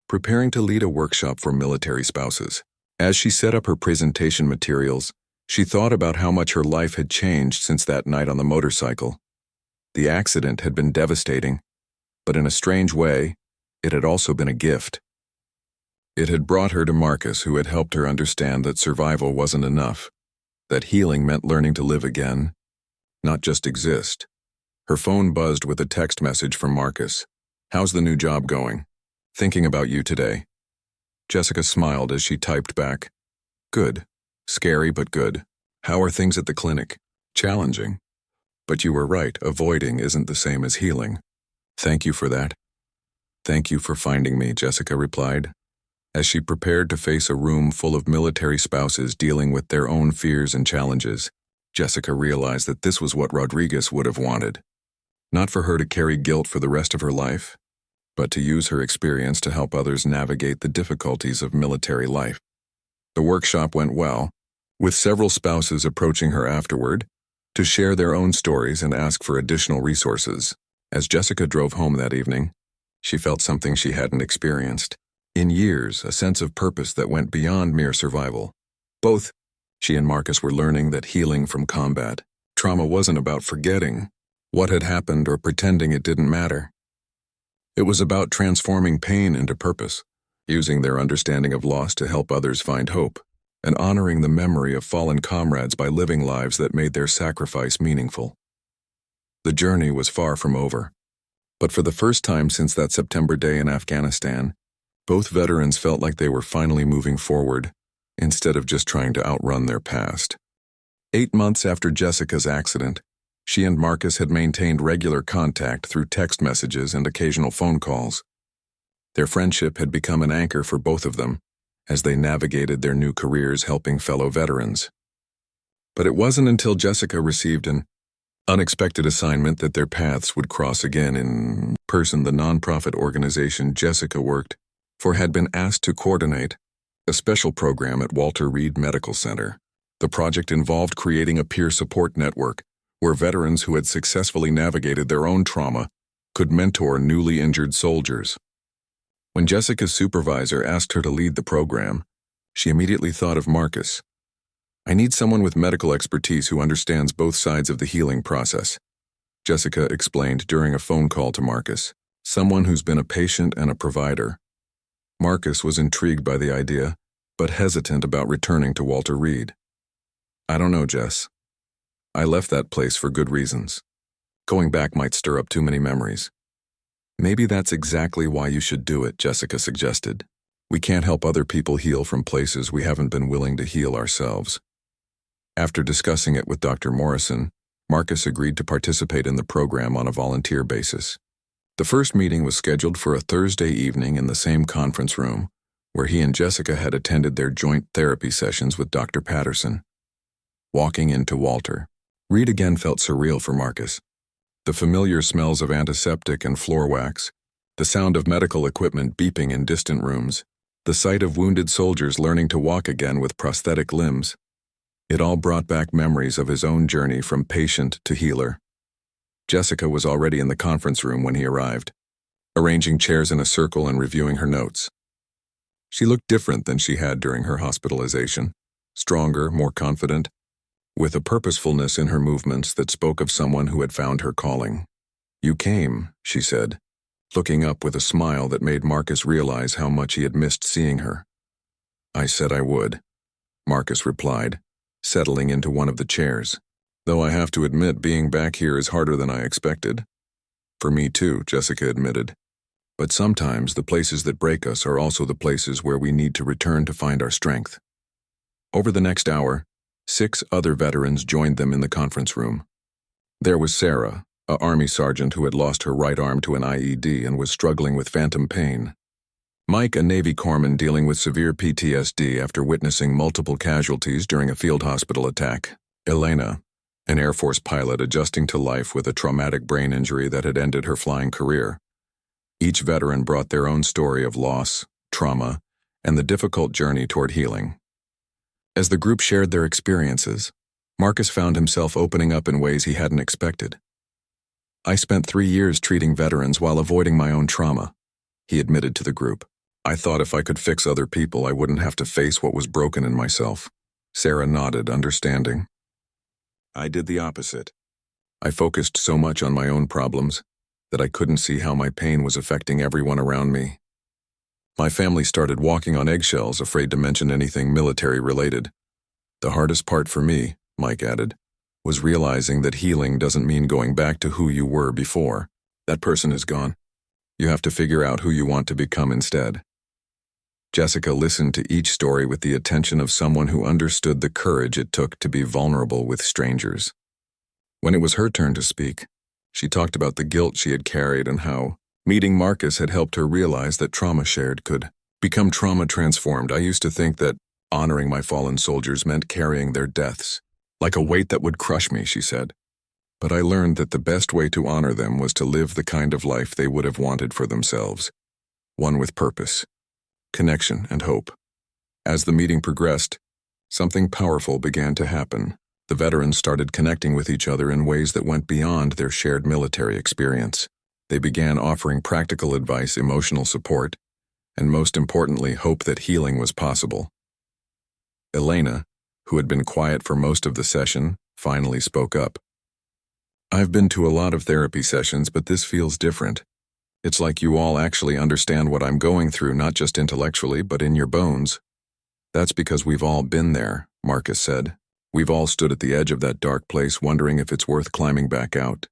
preparing to lead a workshop for military spouses. As she set up her presentation materials, she thought about how much her life had changed since that night on the motorcycle. The accident had been devastating, but in a strange way, it had also been a gift. It had brought her to Marcus, who had helped her understand that survival wasn't enough, that healing meant learning to live again, not just exist. Her phone buzzed with a text message from Marcus. How's the new job going? Thinking about you today. Jessica smiled as she typed back. Good. Scary, but good. How are things at the clinic? Challenging. But you were right, avoiding isn't the same as healing. Thank you for that. Thank you for finding me, Jessica replied. As she prepared to face a room full of military spouses dealing with their own fears and challenges, Jessica realized that this was what Rodriguez would have wanted. Not for her to carry guilt for the rest of her life, but to use her experience to help others navigate the difficulties of military life. The workshop went well, with several spouses approaching her afterward to share their own stories and ask for additional resources. As Jessica drove home that evening, she felt something she hadn't experienced in years, a sense of purpose that went beyond mere survival. Both she and Marcus were learning that healing from combat trauma wasn't about forgetting what had happened or pretending it didn't matter. It was about transforming pain into purpose, using their understanding of loss to help others find hope, and honoring the memory of fallen comrades by living lives that made their sacrifice meaningful. The journey was far from over, but for the first time since that September day in Afghanistan, both veterans felt like they were finally moving forward, instead of just trying to outrun their past. 8 months after Jessica's accident, she and Marcus had maintained regular contact through text messages and occasional phone calls. Their friendship had become an anchor for both of them as they navigated their new careers helping fellow veterans. But it wasn't until Jessica received an unexpected assignment that their paths would cross again in person. The nonprofit organization Jessica worked for had been asked to coordinate a special program at Walter Reed Medical Center. The project involved creating a peer support network where veterans who had successfully navigated their own trauma could mentor newly injured soldiers. When Jessica's supervisor asked her to lead the program, she immediately thought of Marcus. I need someone with medical expertise who understands both sides of the healing process, Jessica explained during a phone call to Marcus. Someone who's been a patient and a provider. Marcus was intrigued by the idea, but hesitant about returning to Walter Reed. I don't know, Jess. I left that place for good reasons. Going back might stir up too many memories. Maybe that's exactly why you should do it, Jessica suggested. We can't help other people heal from places we haven't been willing to heal ourselves. After discussing it with Dr. Morrison, Marcus agreed to participate in the program on a volunteer basis. The first meeting was scheduled for a Thursday evening in the same conference room, where he and Jessica had attended their joint therapy sessions with Dr. Patterson. Walking into Walter Reed again felt surreal for Marcus. The familiar smells of antiseptic and floor wax, the sound of medical equipment beeping in distant rooms, the sight of wounded soldiers learning to walk again with prosthetic limbs. It all brought back memories of his own journey from patient to healer. Jessica was already in the conference room when he arrived, arranging chairs in a circle and reviewing her notes. She looked different than she had during her hospitalization, stronger, more confident, with a purposefulness in her movements that spoke of someone who had found her calling. "You came," she said, looking up with a smile that made Marcus realize how much he had missed seeing her. "I said I would," Marcus replied, settling into one of the chairs. "Though I have to admit being back here is harder than I expected." "For me too," Jessica admitted. "But sometimes the places that break us are also the places where we need to return to find our strength." Over the next hour, 6 other veterans joined them in the conference room. There was Sarah, a Army sergeant who had lost her right arm to an IED and was struggling with phantom pain. Mike, a Navy corpsman dealing with severe PTSD after witnessing multiple casualties during a field hospital attack. Elena, an Air Force pilot adjusting to life with a traumatic brain injury that had ended her flying career. Each veteran brought their own story of loss, trauma, and the difficult journey toward healing. As the group shared their experiences, Marcus found himself opening up in ways he hadn't expected. "I spent 3 years treating veterans while avoiding my own trauma," he admitted to the group. "I thought if I could fix other people, I wouldn't have to face what was broken in myself." Sarah nodded, understanding. "I did the opposite. I focused so much on my own problems that I couldn't see how my pain was affecting everyone around me. My family started walking on eggshells, afraid to mention anything military-related. The hardest part for me," Mike added, "was realizing that healing doesn't mean going back to who you were before. That person is gone. You have to figure out who you want to become instead." Jessica listened to each story with the attention of someone who understood the courage it took to be vulnerable with strangers. When it was her turn to speak, she talked about the guilt she had carried and how meeting Marcus had helped her realize that trauma shared could become trauma transformed. "I used to think that honoring my fallen soldiers meant carrying their deaths, like a weight that would crush me," she said. "But I learned that the best way to honor them was to live the kind of life they would have wanted for themselves, one with purpose, connection, and hope." As the meeting progressed, something powerful began to happen. The veterans started connecting with each other in ways that went beyond their shared military experience. They began offering practical advice, emotional support, and most importantly, hope that healing was possible. Elena, who had been quiet for most of the session, finally spoke up. "I've been to a lot of therapy sessions, but this feels different. It's like you all actually understand what I'm going through, not just intellectually, but in your bones." "That's because we've all been there," Marcus said. "We've all stood at the edge of that dark place wondering if it's worth climbing back out.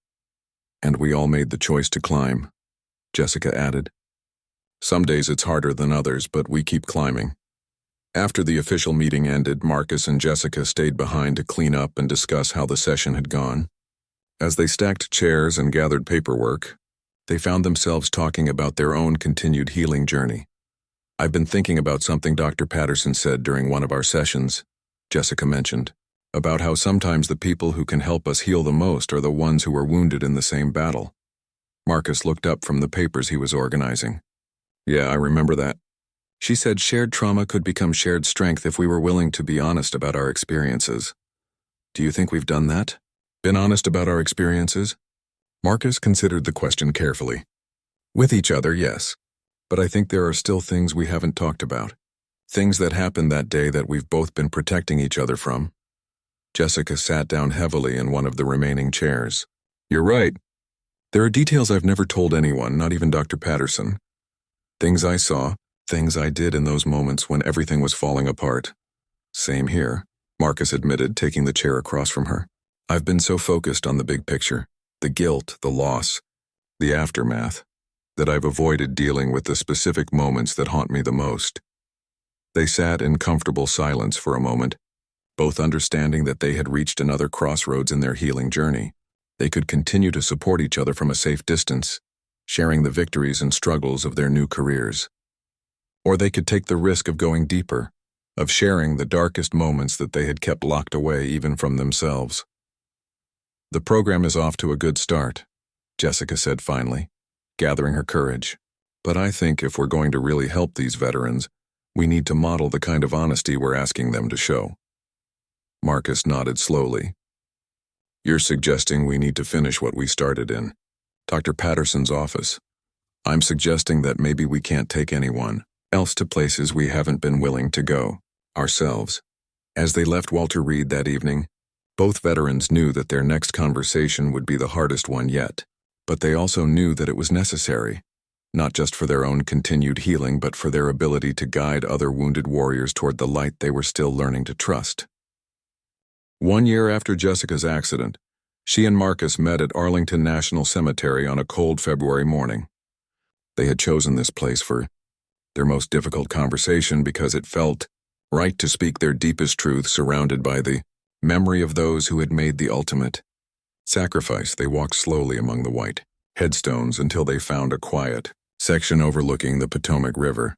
And we all made the choice to climb," Jessica added. "Some days it's harder than others, but we keep climbing." After the official meeting ended, Marcus and Jessica stayed behind to clean up and discuss how the session had gone. As they stacked chairs and gathered paperwork, they found themselves talking about their own continued healing journey. "I've been thinking about something Dr. Patterson said during one of our sessions," Jessica mentioned, "about how sometimes the people who can help us heal the most are the ones who were wounded in the same battle." Marcus looked up from the papers he was organizing. "Yeah, I remember that. She said shared trauma could become shared strength if we were willing to be honest about our experiences. Do you think we've done that? Been honest about our experiences?" Marcus considered the question carefully. "With each other, yes. But I think there are still things we haven't talked about. Things that happened that day that we've both been protecting each other from." Jessica sat down heavily in one of the remaining chairs. "You're right. There are details I've never told anyone, not even Dr. Patterson. Things I saw, things I did in those moments when everything was falling apart." "Same here," Marcus admitted, taking the chair across from her. "I've been so focused on the big picture, the guilt, the loss, the aftermath, that I've avoided dealing with the specific moments that haunt me the most." They sat in comfortable silence for a moment, both understanding that they had reached another crossroads in their healing journey. They could continue to support each other from a safe distance, sharing the victories and struggles of their new careers. Or they could take the risk of going deeper, of sharing the darkest moments that they had kept locked away even from themselves. "The program is off to a good start," Jessica said finally, gathering her courage. "But I think if we're going to really help these veterans, we need to model the kind of honesty we're asking them to show." Marcus nodded slowly. "You're suggesting we need to finish what we started in Dr. Patterson's office. I'm suggesting that maybe we can't take anyone else to places we haven't been willing to go ourselves." As they left Walter Reed that evening, both veterans knew that their next conversation would be the hardest one yet. But they also knew that it was necessary, not just for their own continued healing, but for their ability to guide other wounded warriors toward the light they were still learning to trust. 1 year after Jessica's accident, she and Marcus met at Arlington National Cemetery on a cold February morning. They had chosen this place for their most difficult conversation because it felt right to speak their deepest truth, surrounded by the memory of those who had made the ultimate sacrifice. They walked slowly among the white headstones until they found a quiet section overlooking the Potomac River.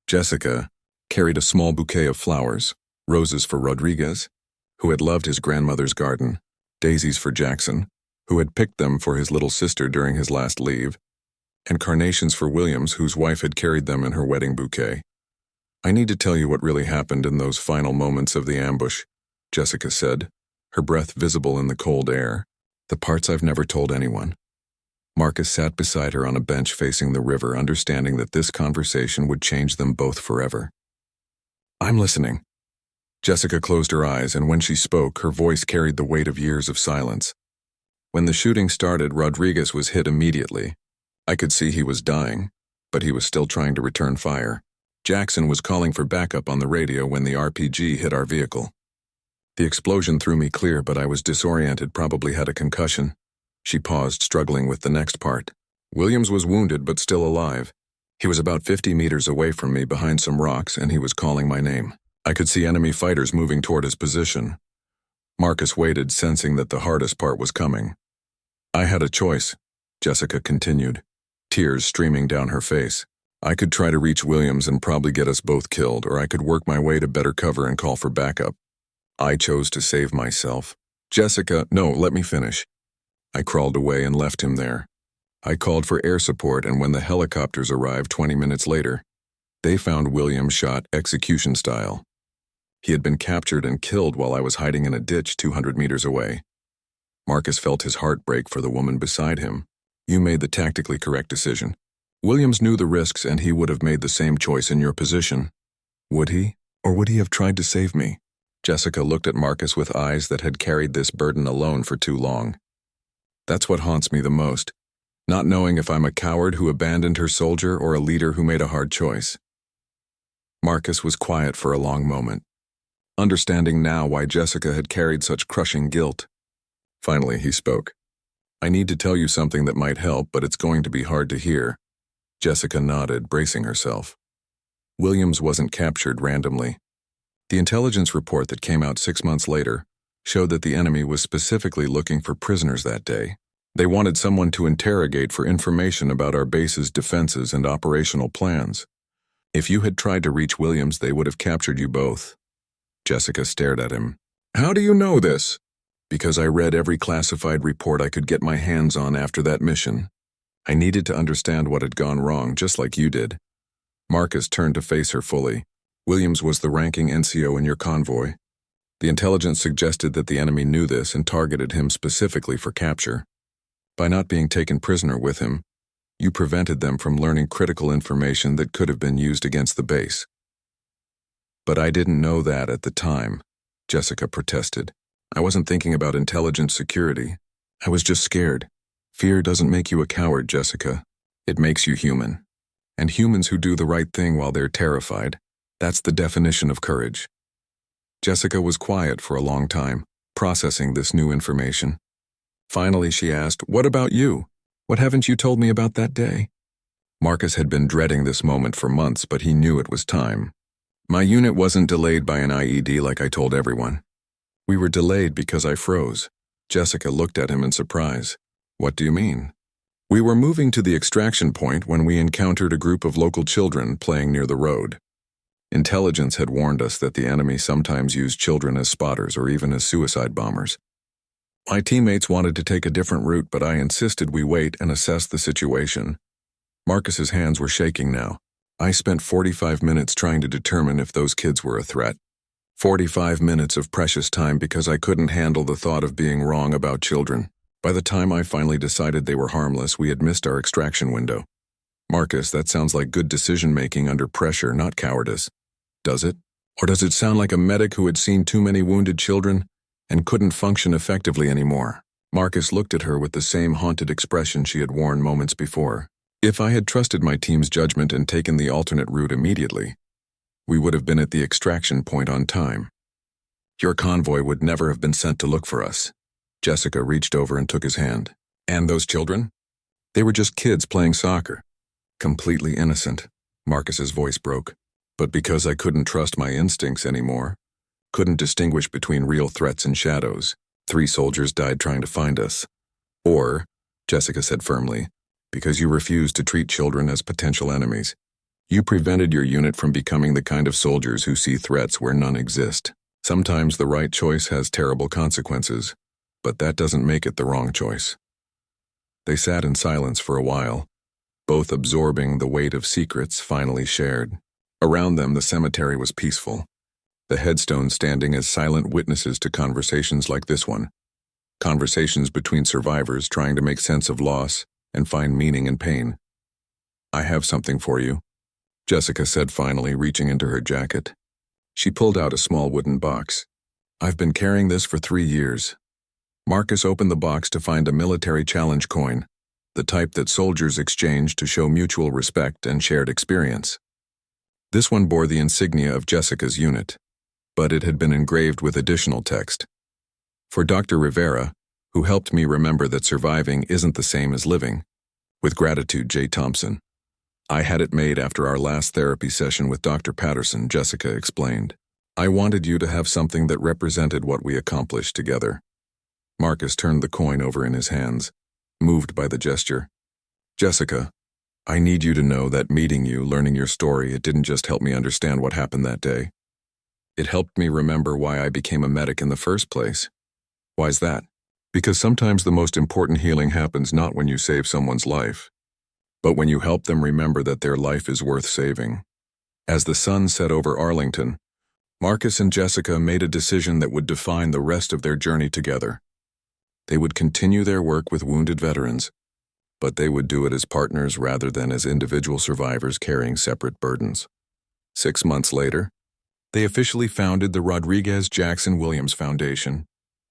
Jessica carried a small bouquet of flowers, roses for Rodriguez, who had loved his grandmother's garden, daisies for Jackson, who had picked them for his little sister during his last leave, and carnations for Williams, whose wife had carried them in her wedding bouquet. "I need to tell you what really happened in those final moments of the ambush," Jessica said, her breath visible in the cold air. "The parts I've never told anyone." Marcus sat beside her on a bench facing the river, understanding that this conversation would change them both forever. "I'm listening." Jessica closed her eyes, and when she spoke, her voice carried the weight of years of silence. "When the shooting started, Rodriguez was hit immediately. I could see he was dying, but he was still trying to return fire. Jackson was calling for backup on the radio when the RPG hit our vehicle. The explosion threw me clear, but I was disoriented, probably had a concussion." She paused, struggling with the next part. "Williams was wounded but still alive. He was about 50 meters away from me behind some rocks, and he was calling my name. I could see enemy fighters moving toward his position." Marcus waited, sensing that the hardest part was coming. "I had a choice," Jessica continued, tears streaming down her face. "I could try to reach Williams and probably get us both killed, or I could work my way to better cover and call for backup. I chose to save myself." "Jessica, no, let me finish." "I crawled away and left him there. I called for air support, and when the helicopters arrived 20 minutes later, they found William shot execution style. He had been captured and killed while I was hiding in a ditch 200 meters away." Marcus felt his heart break for the woman beside him. "You made the tactically correct decision. Williams knew the risks, and he would have made the same choice in your position. Would he? Or would he have tried to save me?" Jessica looked at Marcus with eyes that had carried this burden alone for too long. "That's what haunts me the most, not knowing if I'm a coward who abandoned her soldier or a leader who made a hard choice." Marcus was quiet for a long moment, understanding now why Jessica had carried such crushing guilt. Finally, he spoke. "I need to tell you something that might help, but it's going to be hard to hear." Jessica nodded, bracing herself. Williams wasn't captured randomly. The intelligence report that came out 6 months later showed that the enemy was specifically looking for prisoners that day. They wanted someone to interrogate for information about our base's defenses and operational plans. If you had tried to reach Williams, they would have captured you both. Jessica stared at him. "How do you know this?" "Because I read every classified report I could get my hands on after that mission. I needed to understand what had gone wrong, just like you did." Marcus turned to face her fully. "Williams was the ranking NCO in your convoy. The intelligence suggested that the enemy knew this and targeted him specifically for capture. By not being taken prisoner with him, you prevented them from learning critical information that could have been used against the base." "But I didn't know that at the time," Jessica protested. "I wasn't thinking about intelligence security. I was just scared. Fear doesn't make you a coward, Jessica. It makes you human. And humans who do the right thing while they're terrified, that's the definition of courage." Jessica was quiet for a long time, processing this new information. Finally, she asked, "What about you? What haven't you told me about that day?" Marcus had been dreading this moment for months, but he knew it was time. "My unit wasn't delayed by an IED like I told everyone. We were delayed because I froze." Jessica looked at him in surprise. "What do you mean?" "We were moving to the extraction point when we encountered a group of local children playing near the road. Intelligence had warned us that the enemy sometimes used children as spotters or even as suicide bombers. My teammates wanted to take a different route, but I insisted we wait and assess the situation." Marcus's hands were shaking now. "I spent 45 minutes trying to determine if those kids were a threat. 45 minutes of precious time because I couldn't handle the thought of being wrong about children. By the time I finally decided they were harmless, we had missed our extraction window." "Marcus, that sounds like good decision-making under pressure, not cowardice. Does it? Or does it sound like a medic who had seen too many wounded children and couldn't function effectively anymore?" Marcus looked at her with the same haunted expression she had worn moments before. If I had trusted my team's judgment and taken the alternate route immediately, we would have been at the extraction point on time. Your convoy would never have been sent to look for us. Jessica reached over and took his hand. And those children? They were just kids playing soccer. Completely innocent. Marcus's voice broke. But because I couldn't trust my instincts anymore, couldn't distinguish between real threats and shadows, 3 soldiers died trying to find us. Or, Jessica said firmly, because you refused to treat children as potential enemies. You prevented your unit from becoming the kind of soldiers who see threats where none exist. Sometimes the right choice has terrible consequences, but that doesn't make it the wrong choice. They sat in silence for a while, both absorbing the weight of secrets finally shared. Around them, the cemetery was peaceful, the headstones standing as silent witnesses to conversations like this one. Conversations between survivors trying to make sense of loss and find meaning in pain. I have something for you, Jessica said finally, reaching into her jacket. She pulled out a small wooden box. I've been carrying this for 3 years. Marcus opened the box to find a military challenge coin, the type that soldiers exchange to show mutual respect and shared experience. This one bore the insignia of Jessica's unit, but it had been engraved with additional text. For Dr. Rivera, who helped me remember that surviving isn't the same as living. With gratitude, J. Thompson. I had it made after our last therapy session with Dr. Patterson, Jessica explained. I wanted you to have something that represented what we accomplished together. Marcus turned the coin over in his hands, moved by the gesture. Jessica, I need you to know that meeting you, learning your story, it didn't just help me understand what happened that day. It helped me remember why I became a medic in the first place. Why's that? Because sometimes the most important healing happens not when you save someone's life, but when you help them remember that their life is worth saving. As the sun set over Arlington, Marcus and Jessica made a decision that would define the rest of their journey together. They would continue their work with wounded veterans, but they would do it as partners rather than as individual survivors carrying separate burdens. 6 months later, they officially founded the Rodriguez Jackson Williams Foundation,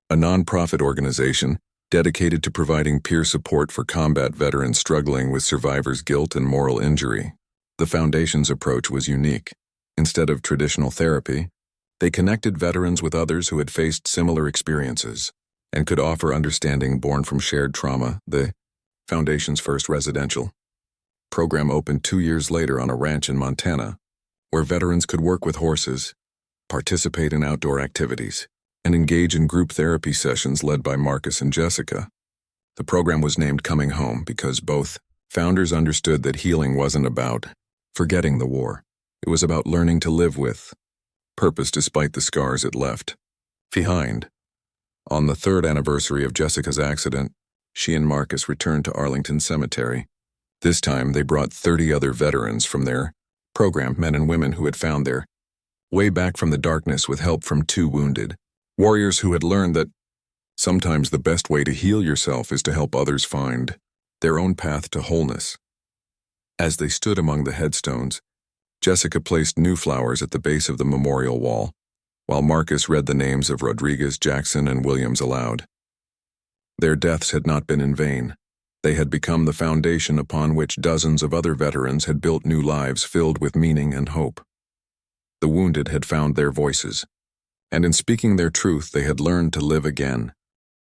a nonprofit organization dedicated to providing peer support for combat veterans struggling with survivors' guilt and moral injury. The foundation's approach was unique. Instead of traditional therapy, they connected veterans with others who had faced similar experiences and could offer understanding born from shared trauma. The Foundation's first residential program opened 2 years later on a ranch in Montana, where veterans could work with horses, participate in outdoor activities, and engage in group therapy sessions led by Marcus and Jessica. The program was named Coming Home because both founders understood that healing wasn't about forgetting the war. It was about learning to live with purpose despite the scars it left behind. On the 3rd anniversary of Jessica's accident, she and Marcus returned to Arlington Cemetery. This time, they brought 30 other veterans from their program, men and women who had found their way back from the darkness with help from 2 wounded warriors who had learned that sometimes the best way to heal yourself is to help others find their own path to wholeness. As they stood among the headstones, Jessica placed new flowers at the base of the memorial wall, while Marcus read the names of Rodriguez, Jackson, and Williams aloud. Their deaths had not been in vain. They had become the foundation upon which dozens of other veterans had built new lives filled with meaning and hope. The wounded had found their voices, and in speaking their truth they had learned to live again,